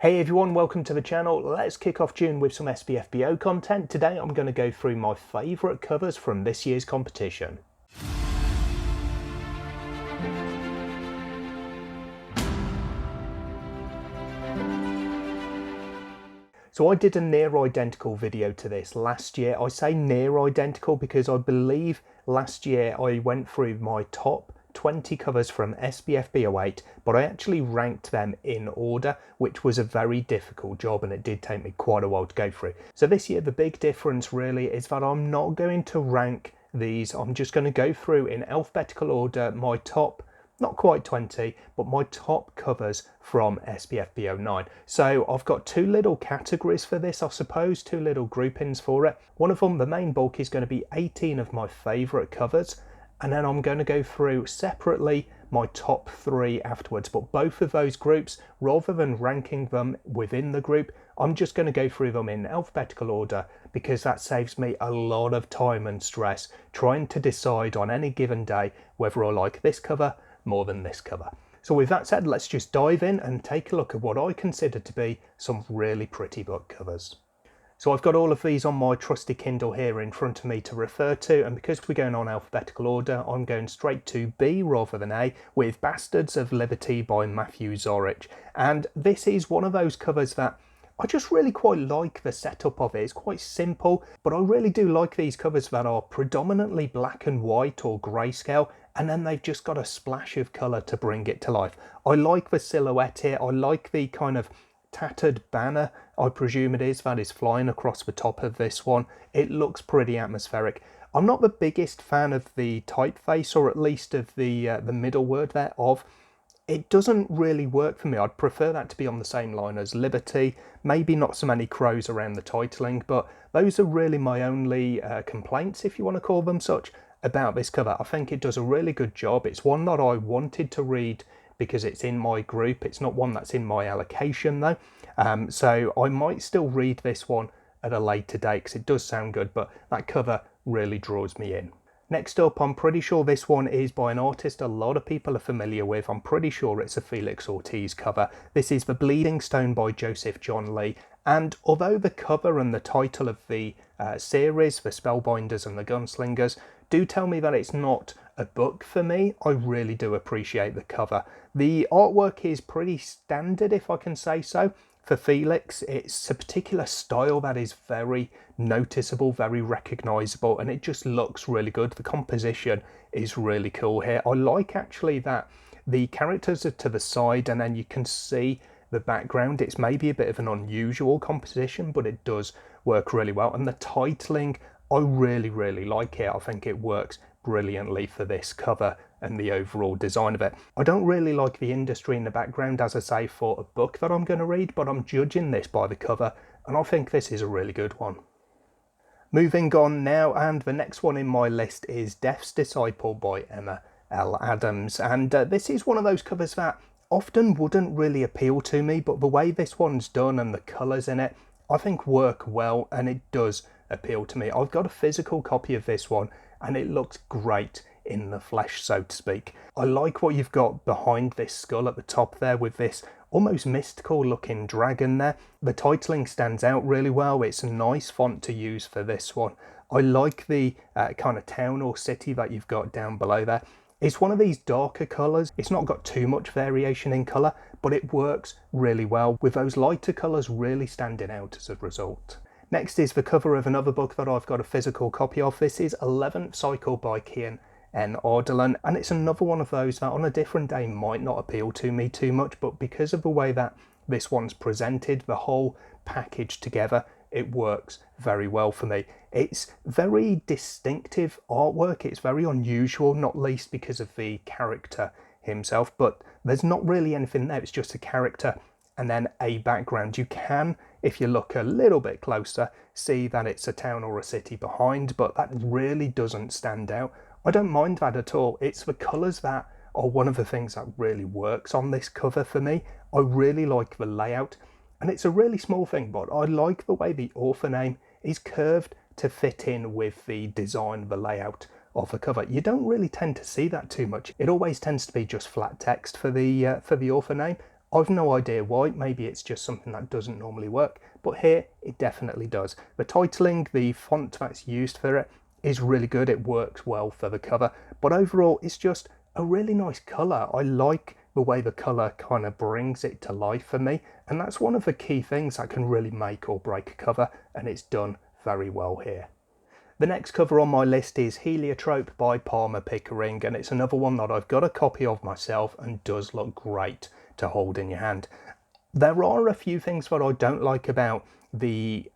Hey everyone, welcome to the channel. Let's kick off June with some SPFBO content. Today I'm going to go through my favourite covers from this year's competition. So I did a near identical video to this last year. I say near identical because I believe last year I went through my top 20 covers from SPFBO9, but I actually ranked them in order, which was a very difficult job and it did take me quite a while to go through. So this year the big difference really is that I'm not going to rank these. I'm just going to go through in alphabetical order my top, not quite 20, but my top covers from SPFBO9. So I've got two little categories for this, I suppose, two little groupings for it. One of them, the main bulk, is going to be 18 of my favourite covers, and then I'm going to go through separately my top 3 afterwards. But both of those groups, rather than ranking them within the group, I'm just going to go through them in alphabetical order because that saves me a lot of time and stress trying to decide on any given day whether I like this cover more than this cover. So with that said, let's just dive in and take a look at what I consider to be some really pretty book covers. So I've got all of these on my trusty Kindle here in front of me to refer to, and because we're going on alphabetical order, I'm going straight to B rather than A with Bastards of Liberty by Matthew Zorich. And this is one of those covers that I just really quite like the setup of it. It's quite simple, but I really do like these covers that are predominantly black and white or grayscale, and then they've just got a splash of colour to bring it to life. I like the silhouette here. I like the kind of tattered banner, I presume it is, that is flying across the top of this one. It looks pretty atmospheric. I'm not the biggest fan of the typeface, or at least of the middle word there, of. It doesn't really work for me. I'd prefer that to be on the same line as Liberty. Maybe not so many crows around the titling, but those are really my only complaints, if you want to call them such, about this cover. I think it does a really good job. It's one that I wanted to read because it's in my group. It's not one that's in my allocation though. So I might still read this one at a later date because it does sound good, but that cover really draws me in. Next up, I'm pretty sure this one is by an artist a lot of people are familiar with. I'm pretty sure it's a Felix Ortiz cover. This is The Bleeding Stone by Joseph John Lee. And although the cover and the title of the series, The Spellbinders and the Gunslingers, do tell me that it's not a book for me, I really do appreciate the cover. The artwork is pretty standard, if I can say so. For Felix, it's a particular style that is very noticeable, very recognisable, and it just looks really good. The composition is really cool here. I like actually that the characters are to the side and then you can see the background. It's maybe a bit of an unusual composition, but it does work really well. And the titling, I really like it. I think it works brilliantly for this cover and the overall design of it. I don't really like the industry in the background, as I say, for a book that I'm going to read, but I'm judging this by the cover, and I think this is a really good one. Moving on now, and the next one in my list is Death's Disciple by Emma L. Adams, and this is one of those covers that often wouldn't really appeal to me, but the way this one's done and the colours in it, I think work well, and it does appeal to me. I've got a physical copy of this one, and it looks great in the flesh, so to speak. I like what you've got behind this skull at the top there with this almost mystical looking dragon there. The titling stands out really well. It's a nice font to use for this one. I like the kind of town or city that you've got down below there. It's one of these darker colours. It's not got too much variation in colour, but it works really well with those lighter colours really standing out as a result. Next is the cover of another book that I've got a physical copy of. This is 11th Cycle by Kian N. Ardalan, and it's another one of those that on a different day might not appeal to me too much, but because of the way that this one's presented, the whole package together, it works very well for me. It's very distinctive artwork. It's very unusual, not least because of the character himself, but there's not really anything there. It's just a character and then a background. You can, if you look a little bit closer, see that it's a town or a city behind, but that really doesn't stand out. I don't mind that at all. It's the colours that are one of the things that really works on this cover for me. I really like the layout, and it's a really small thing, but I like the way the author name is curved to fit in with the design, the layout of the cover. You don't really tend to see that too much. It always tends to be just flat text for the author name. I've no idea why, maybe it's just something that doesn't normally work, but here it definitely does. The titling, the font that's used for it is really good, it works well for the cover, but overall it's just a really nice colour. I like the way the colour kind of brings it to life for me, and that's one of the key things that can really make or break a cover, and it's done very well here. The next cover on my list is Heliotrope by Palmer Pickering, and it's another one that I've got a copy of myself and does look great to hold in your hand. There are a few things that I don't like about the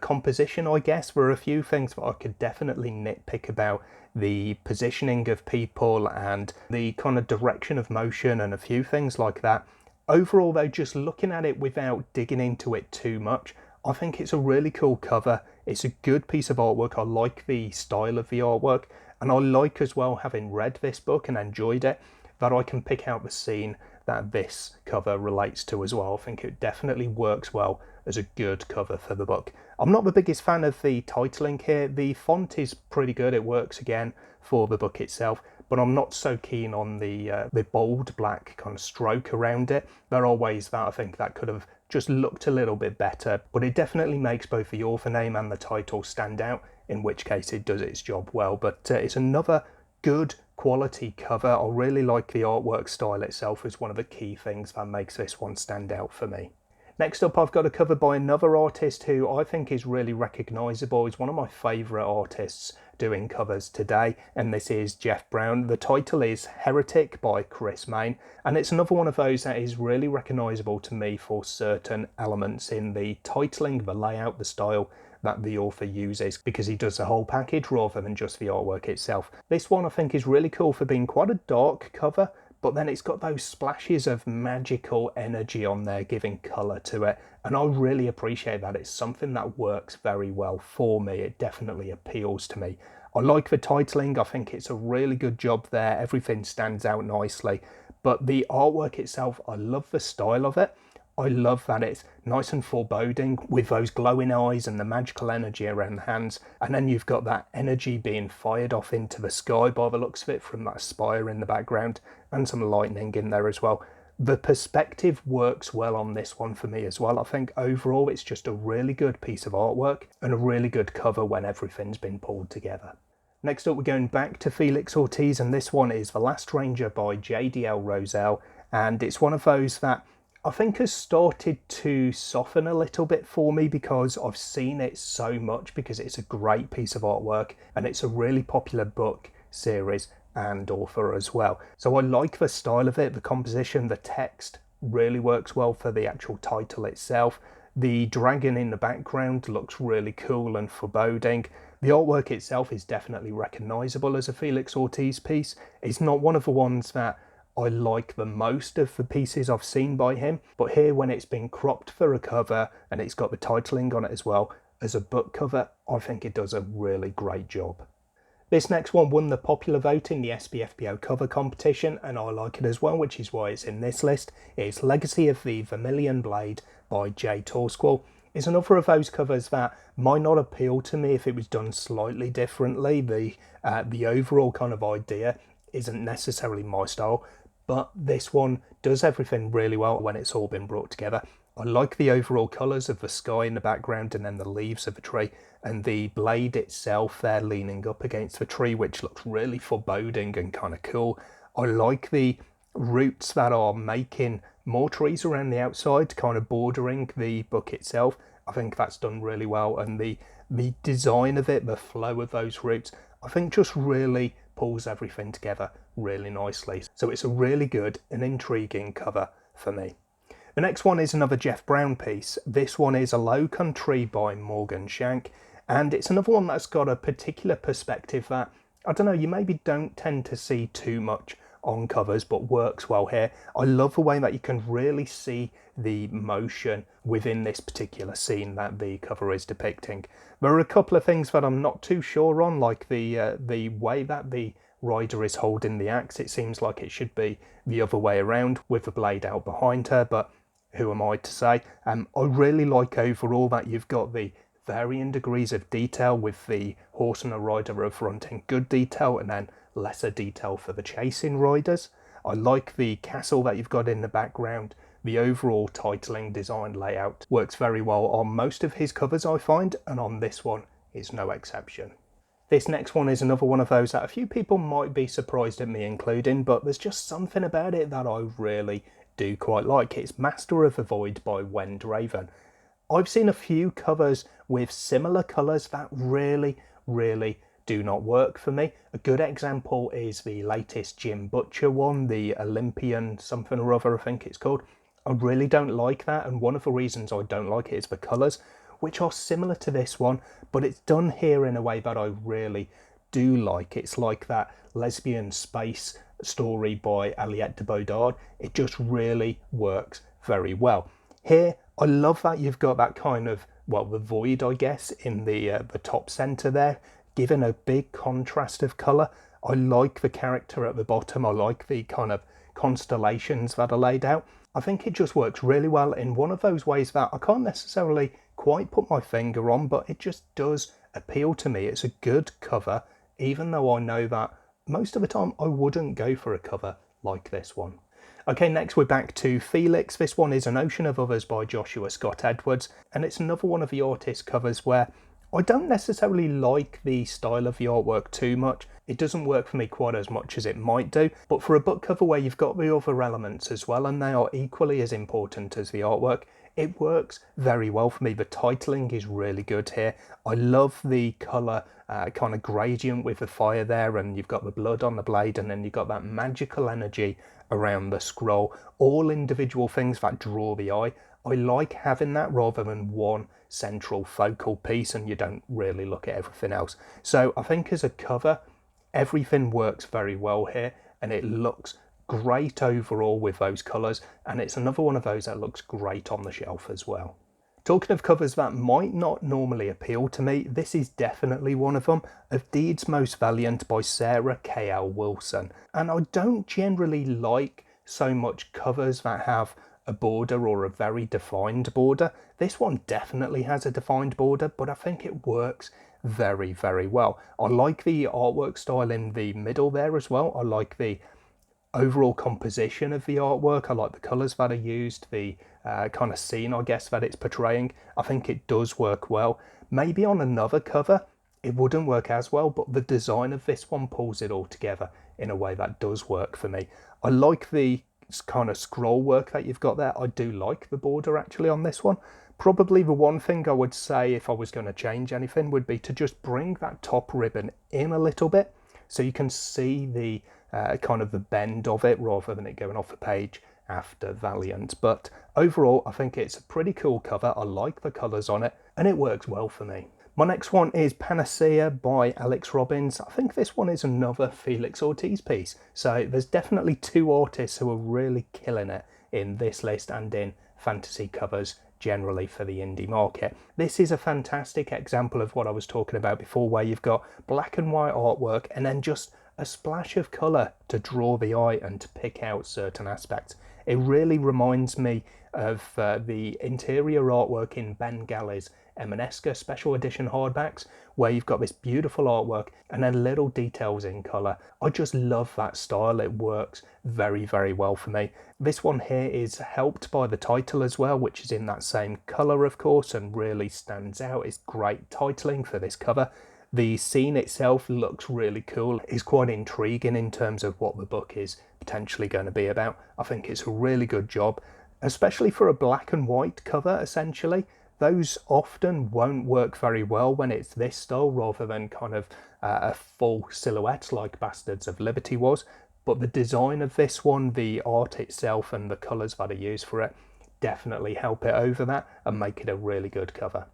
composition, I guess. There are a few things that I could definitely nitpick about the positioning of people and the kind of direction of motion and a few things like that. Overall though, just looking at it without digging into it too much, I think it's a really cool cover. It's a good piece of artwork. I like the style of the artwork, and I like as well, having read this book and enjoyed it, that I can pick out the scene that this cover relates to as well. I think it definitely works well as a good cover for the book. I'm not the biggest fan of the titling here. The font is pretty good, it works again for the book itself, but I'm not so keen on the bold black kind of stroke around it. There are ways that I think that could have just looked a little bit better, but it definitely makes both the author name and the title stand out, in which case it does its job well. But it's another good quality cover. I really like the artwork style itself, is one of the key things that makes this one stand out for me. Next up, I've got a cover by another artist who I think is really recognisable. He's one of my favourite artists doing covers today, and this is Jeff Brown. The title is Heretic by Chris Main, and it's another one of those that is really recognisable to me for certain elements in the titling, the layout, the style that the author uses, because he does the whole package rather than just the artwork itself. This one I think is really cool for being quite a dark cover, but then it's got those splashes of magical energy on there giving colour to it, and I really appreciate that. It's something that works very well for me. It definitely appeals to me. I like the titling. I think it's a really good job there. Everything stands out nicely, but the artwork itself, I love the style of it. I love that it's nice and foreboding with those glowing eyes and the magical energy around the hands, and then you've got that energy being fired off into the sky by the looks of it from that spire in the background, and some lightning in there as well. The perspective works well on this one for me as well. I think overall it's just a really good piece of artwork and a really good cover when everything's been pulled together. Next up, we're going back to Felix Ortiz, and this one is The Last Ranger by JDL Rosell, and it's one of those that I think has started to soften a little bit for me because I've seen it so much, because it's a great piece of artwork and it's a really popular book series and author as well. So I like the style of it, the composition, the text really works well for the actual title itself. The dragon in the background looks really cool and foreboding. The artwork itself is definitely recognisable as a Felix Ortiz piece. It's not one of the ones that I like the most of the pieces I've seen by him, but here when it's been cropped for a cover and it's got the titling on it as well as a book cover, I think it does a really great job. This next one won the popular vote in the SPFBO cover competition, and I like it as well, which is why it's in this list. It's Legacy of the Vermillion Blade by Jay Torsquall. It's another of those covers that might not appeal to me if it was done slightly differently. The overall kind of idea isn't necessarily my style, but this one does everything really well when it's all been brought together. I like the overall colours of the sky in the background and then the leaves of the tree, and the blade itself there leaning up against the tree, which looks really foreboding and kind of cool. I like the roots that are making more trees around the outside, kind of bordering the book itself. I think that's done really well, and the design of it, the flow of those roots, I think just really pulls everything together really nicely. So it's a really good and intriguing cover for me. The next one is another Jeff Brown piece. This one is A Low Country by Morgan Shank, and it's another one that's got a particular perspective that, I don't know, you maybe don't tend to see too much on covers, but works well here. I love the way that you can really see the motion within this particular scene that the cover is depicting. There are a couple of things that I'm not too sure on, like the way that the rider is holding the axe. It seems like it should be the other way around with the blade out behind her, but who am I to say? I really like overall that you've got the varying degrees of detail, with the horse and the rider affronting good detail and then lesser detail for the chasing riders. I like the castle that you've got in the background, the overall titling design layout works very well on most of his covers, I find, and on this one is no exception. This next one is another one of those that a few people might be surprised at me including, but there's just something about it that I really do quite like. It's Master of the Void by Wendraven. I've seen a few covers with similar colours that really do not work for me. A good example is the latest Jim Butcher one, the Olympian something or other I think it's called. I really don't like that, and one of the reasons I don't like it is the colours, which are similar to this one, but it's done here in a way that I really do like. It's like that lesbian space story by Aliette de Bodard. It just really works very well. Here, I love that you've got that kind of, well, the void, I guess, in the top centre there, given a big contrast of colour. I like the character at the bottom. I like the kind of constellations that are laid out. I think it just works really well in one of those ways that I can't necessarily quite put my finger on, but it just does appeal to me. It's a good cover, even though I know that most of the time I wouldn't go for a cover like this one. Okay, next we're back to Felix. This one is An Ocean of Others by Joshua Scott Edwards, and it's another one of the artist covers where I don't necessarily like the style of the artwork too much. It doesn't work for me quite as much as it might do, but for a book cover where you've got the other elements as well, and they are equally as important as the artwork, it works very well for me. The titling is really good here. I love the colour kind of gradient with the fire there, and you've got the blood on the blade, and then you've got that magical energy around the scroll. All individual things that draw the eye. I like having that rather than one central focal piece and you don't really look at everything else. So I think as a cover, everything works very well here, and it looks great overall with those colours, and it's another one of those that looks great on the shelf as well. Talking of covers that might not normally appeal to me, this is definitely one of them, Of Deeds Most Valiant by Sarah K.L. Wilson. And I don't generally like so much covers that have a border or a very defined border. This one definitely has a defined border, but I think it works very well. I like the artwork style in the middle there as well. I like the overall composition of the artwork. I like the colours that are used, the kind of scene, I guess, that it's portraying. I think it does work well. Maybe on another cover it wouldn't work as well, but the design of this one pulls it all together in a way that does work for me. I like the kind of scroll work that you've got there. I do like the border actually on this one. Probably the one thing I would say if I was going to change anything would be to just bring that top ribbon in a little bit so you can see the kind of the bend of it rather than it going off the page after Valiant. But overall, I think it's a pretty cool cover. I like the colours on it and it works well for me. My next one is Panacea by Alex Robbins. I think this one is another Felix Ortiz piece. So there's definitely two artists who are really killing it in this list and in fantasy covers generally for the indie market. This is a fantastic example of what I was talking about before, where you've got black and white artwork and then just a splash of colour to draw the eye and to pick out certain aspects. It really reminds me of the interior artwork in Ben Gally's Emaneska special edition hardbacks, where you've got this beautiful artwork and then little details in colour. I just love that style. It works very well for me. This one here is helped by the title as well, which is in that same colour of course and really stands out. It's great titling for this cover. The scene itself looks really cool. It's quite intriguing in terms of what the book is potentially going to be about. I think it's a really good job, especially for a black and white cover essentially. Those often won't work very well when it's this style rather than kind of a full silhouette like Bastards of Liberty was. But the design of this one, the art itself and the colours that are used for it definitely help it over that and make it a really good cover.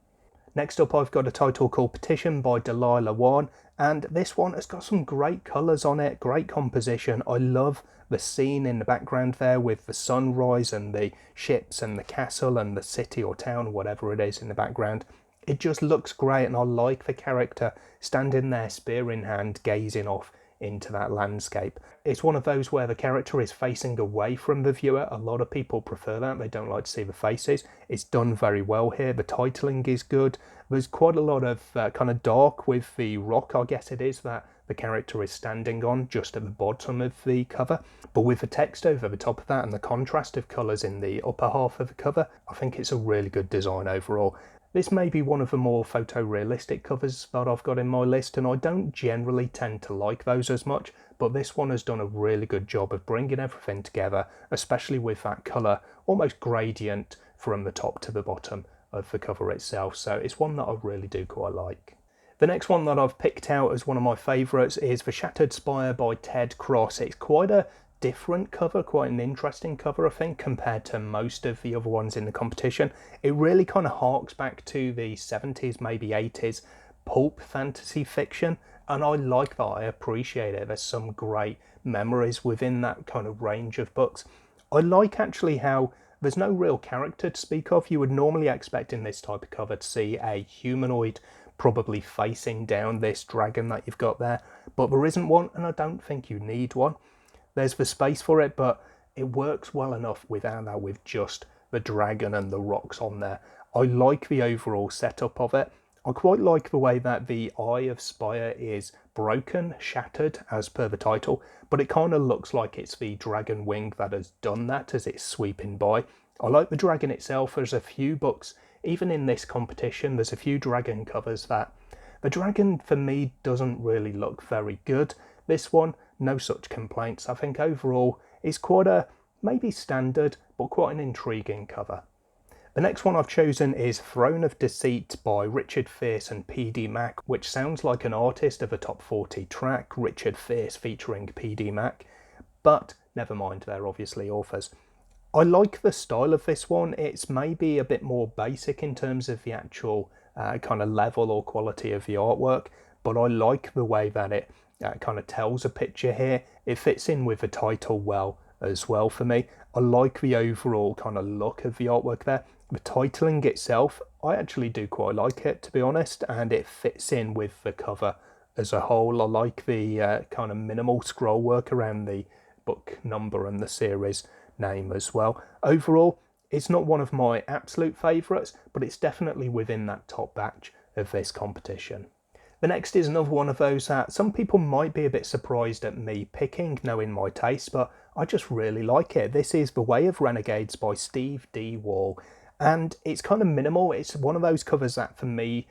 Next up, I've got a title called Petition by Delilah Wan, and this one has got some great colours on it, great composition. I love the scene in the background there with the sunrise and the ships and the castle and the city or town, whatever it is in the background. It just looks great, and I like the character standing there, spear in hand, gazing off into that landscape. It's one of those where the character is facing away from the viewer. A lot of people prefer that. They don't like to see the faces. It's done very well here. The titling is good. There's quite a lot of kind of dark with the rock, I guess it is, that the character is standing on just at the bottom of the cover, but with the text over the top of that and the contrast of colours in the upper half of the cover, I think it's a really good design overall. This may be one of the more photorealistic covers that I've got in my list, and I don't generally tend to like those as much, but this one has done a really good job of bringing everything together, especially with that colour, almost gradient from the top to the bottom of the cover itself, so it's one that I really do quite like. The next one that I've picked out as one of my favourites is The Shattered Spire by Ted Cross. It's quite a different cover, quite an interesting cover, I think, compared to most of the other ones in the competition. It really kind of harks back to the 70s, maybe 80s pulp fantasy fiction, and I like that. I appreciate it. There's some great memories within that kind of range of books. I like actually how there's no real character to speak of. You would normally expect in this type of cover to see a humanoid probably facing down this dragon that you've got there, but there isn't one, and I don't think you need one. There's the space for it, but it works well enough without that, with just the dragon and the rocks on there. I like the overall setup of it. I quite like the way that the eye of Spire is broken, shattered, as per the title, but it kind of looks like it's the dragon wing that has done that as it's sweeping by. I like the dragon itself. There's a few books, even in this competition, there's a few dragon covers that the dragon for me doesn't really look very good. This one, no such complaints. I think overall it's quite a maybe standard but quite an intriguing cover. The next one I've chosen is Throne of Deceit by Richard Fierce and PD Mac, which sounds like an artist of a top 40 track, Richard Fierce featuring PD Mac, but never mind, they're obviously authors. I like the style of this one. It's maybe a bit more basic in terms of the actual kind of level or quality of the artwork, but I like the way that it kind of tells a picture here. It fits in with the title well as well for me. I like the overall kind of look of the artwork there. The titling itself, I actually do quite like it, to be honest, and it fits in with the cover as a whole. I like the kind of minimal scroll work around the book number and the series name as well. Overall, it's not one of my absolute favourites, but it's definitely within that top batch of this competition. The next is another one of those that some people might be a bit surprised at me picking, knowing my taste, but I just really like it. This is The Way of Renegades by Steve D. Wall, and it's kind of minimal. It's one of those covers that for me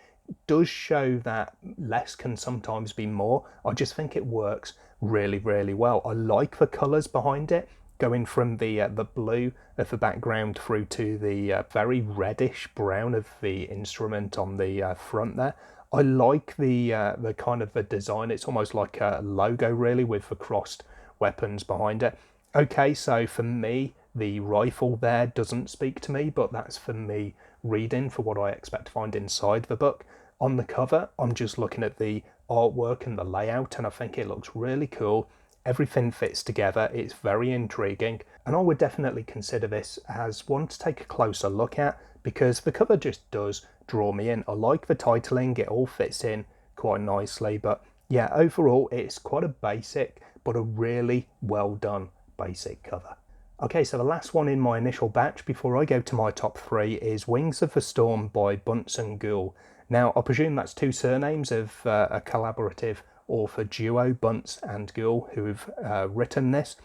does show that less can sometimes be more. I just think it works really, really well. I like the colours behind it, going from the blue of the background through to the very reddish brown of the instrument on the front there. I like the kind of the design. It's almost like a logo really, with the crossed weapons behind it. Okay, so for me, the rifle there doesn't speak to me, but that's for me reading for what I expect to find inside the book. On the cover, I'm just looking at the artwork and the layout, and I think it looks really cool. Everything fits together, it's very intriguing, and I would definitely consider this as one to take a closer look at, because the cover just does draw me in. I like the titling, it all fits in quite nicely, but yeah, overall it's quite a basic but a really well done basic cover. Okay, so the last one in my initial batch before I go to my top three is Wings of the Storm by Bunce and Ghoul. Now, I presume that's two surnames of a collaborative author duo, Bunce and Ghoul, who've written this.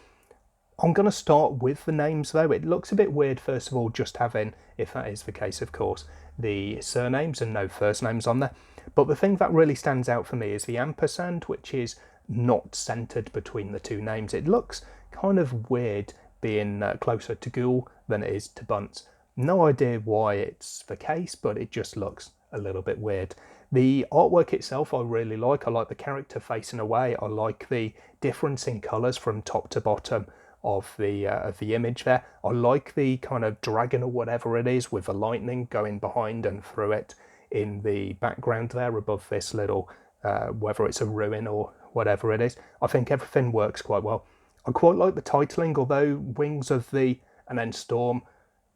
I'm going to start with the names though. It looks a bit weird, first of all, just having, if that is the case, of course, the surnames and no first names on there. But the thing that really stands out for me is the ampersand, which is not centered between the two names. It looks kind of weird being closer to Ghoul than it is to Bunce. No idea why it's the case, but it just looks a little bit weird. The artwork itself I really like. I like the character facing away. I like the difference in colours from top to bottom of the image there. I like the kind of dragon or whatever it is with the lightning going behind and through it in the background there above this little, whether it's a ruin or whatever it is. I think everything works quite well. I quite like the titling, although Wings of the and then Storm,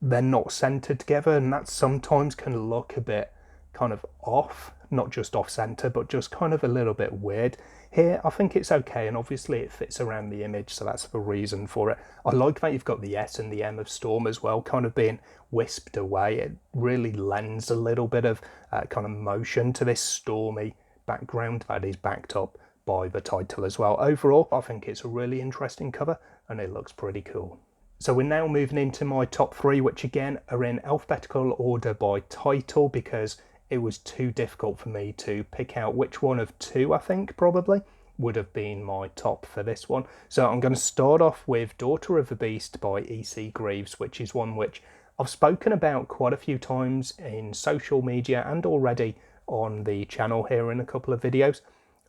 they're not centered together, and that sometimes can look a bit kind of off, not just off center, but just kind of a little bit weird. Here, I think it's okay, and obviously it fits around the image, so that's the reason for it. I like that you've got the S and the M of Storm as well, kind of being wisped away. It really lends a little bit of kind of motion to this stormy background that is backed up by the title as well. Overall, I think it's a really interesting cover and it looks pretty cool. So we're now moving into my top 3, which again are in alphabetical order by title because it was too difficult for me to pick out which one of 2, I think probably, would have been my top for this one. So I'm going to start off with Daughter of the Beast by E.C. Greaves, which is one which I've spoken about quite a few times in social media and already on the channel here in a couple of videos.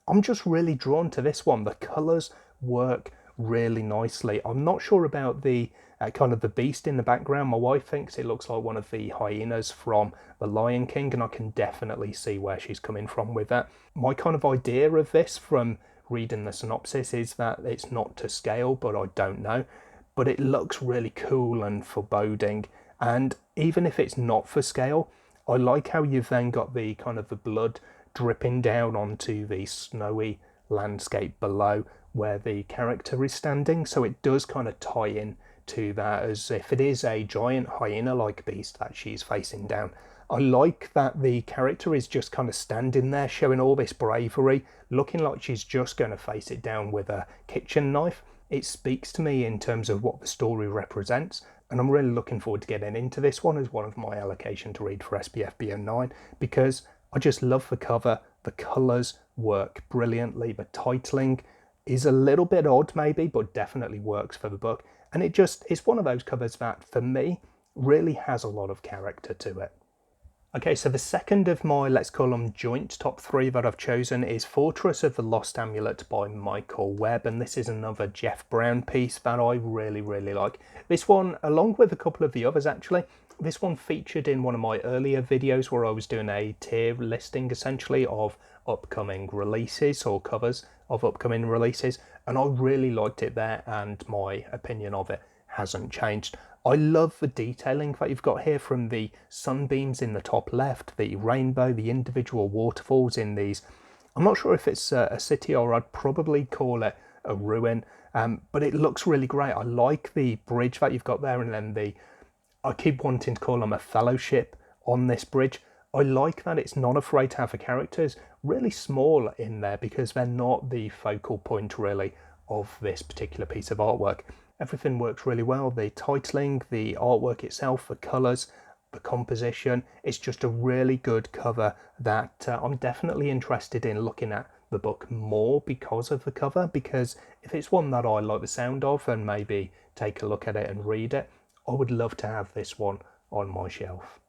I'm just really drawn to this one. The colours work really nicely. I'm not sure about the kind of the beast in the background. My wife thinks it looks like one of the hyenas from The Lion King, and I can definitely see where she's coming from with that. My kind of idea of this from reading the synopsis is that it's not to scale, but I don't know. But it looks really cool and foreboding, and even if it's not for scale, I like how you've then got the kind of the blood dripping down onto the snowy landscape below where the character is standing, so it does kind of tie in to that as if it is a giant hyena-like beast that she's facing down. I like that the character is just kind of standing there showing all this bravery, looking like she's just going to face it down with a kitchen knife. It speaks to me in terms of what the story represents, and I'm really looking forward to getting into this one as one of my allocation to read for SPFBO9 because I just love the cover. The colours work brilliantly. The titling is a little bit odd maybe, but definitely works for the book. And it's one of those covers that, for me, really has a lot of character to it. Okay, so the second of my, let's call them joint top 3 that I've chosen is Fortress of the Lost Amulet by Michael Webb, and this is another Jeff Brown piece that I really, really like. This one, along with a couple of the others actually, this one featured in one of my earlier videos where I was doing a tier listing essentially of upcoming releases or covers of upcoming releases, and I really liked it there, and my opinion of it hasn't changed. I love the detailing that you've got here, from the sunbeams in the top left, the rainbow, the individual waterfalls in these. I'm not sure if it's a city, or I'd probably call it a ruin, but it looks really great. I like the bridge that you've got there, and then I keep wanting to call them a fellowship on this bridge. I like that it's not afraid to have the characters really small in there because they're not the focal point really of this particular piece of artwork. Everything works really well. The titling, the artwork itself, the colours, the composition. It's just a really good cover that I'm definitely interested in looking at the book more because of the cover, because if it's one that I like the sound of and maybe take a look at it and read it, I would love to have this one on my shelf.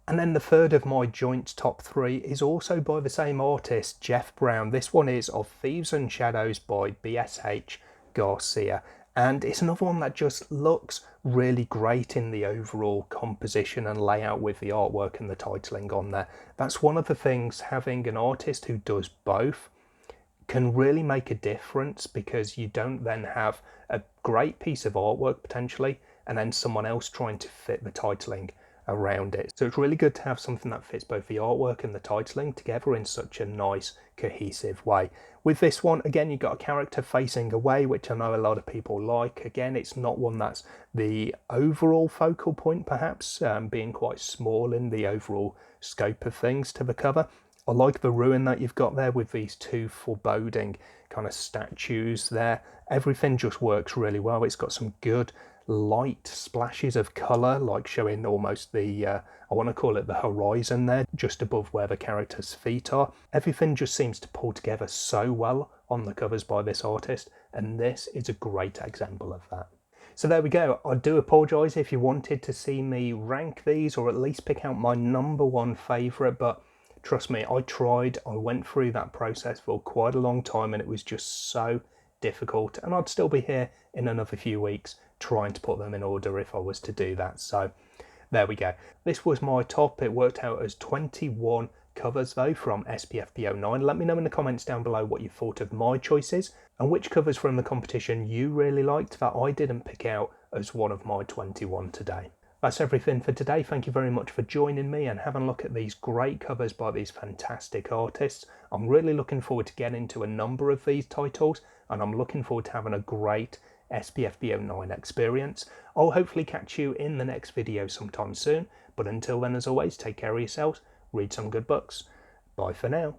And then the third of my joint top 3 is also by the same artist, Jeff Brown. This one is of Thieves and Shadows by BSH Garcia. And it's another one that just looks really great in the overall composition and layout with the artwork and the titling on there. That's one of the things, having an artist who does both can really make a difference, because you don't then have a great piece of artwork potentially and then someone else trying to fit the titling around it. So it's really good to have something that fits both the artwork and the titling together in such a nice cohesive way. With this one, again, you've got a character facing away, which I know a lot of people like. Again, it's not one that's the overall focal point, perhaps, being quite small in the overall scope of things to the cover. I like the ruin that you've got there with these 2 foreboding kind of statues there. Everything just works really well. It's got some good light splashes of colour, like showing almost the, I want to call it the horizon there, just above where the character's feet are. Everything just seems to pull together so well on the covers by this artist, and this is a great example of that. So there we go. I do apologise if you wanted to see me rank these, or at least pick out my number 1 favourite, but trust me, I tried. I went through that process for quite a long time, and it was just so difficult, and I'd still be here in another few weeks trying to put them in order if I was to do that. So there we go. This was my top. It worked out as 21 covers though from SPFBO9. Let me know in the comments down below what you thought of my choices and which covers from the competition you really liked that I didn't pick out as one of my 21 today. That's everything for today. Thank you very much for joining me and having a look at these great covers by these fantastic artists. I'm really looking forward to getting into a number of these titles, and I'm looking forward to having a great SPFBO9 experience. I'll hopefully catch you in the next video sometime soon, but until then, as always, take care of yourselves, read some good books. Bye for now.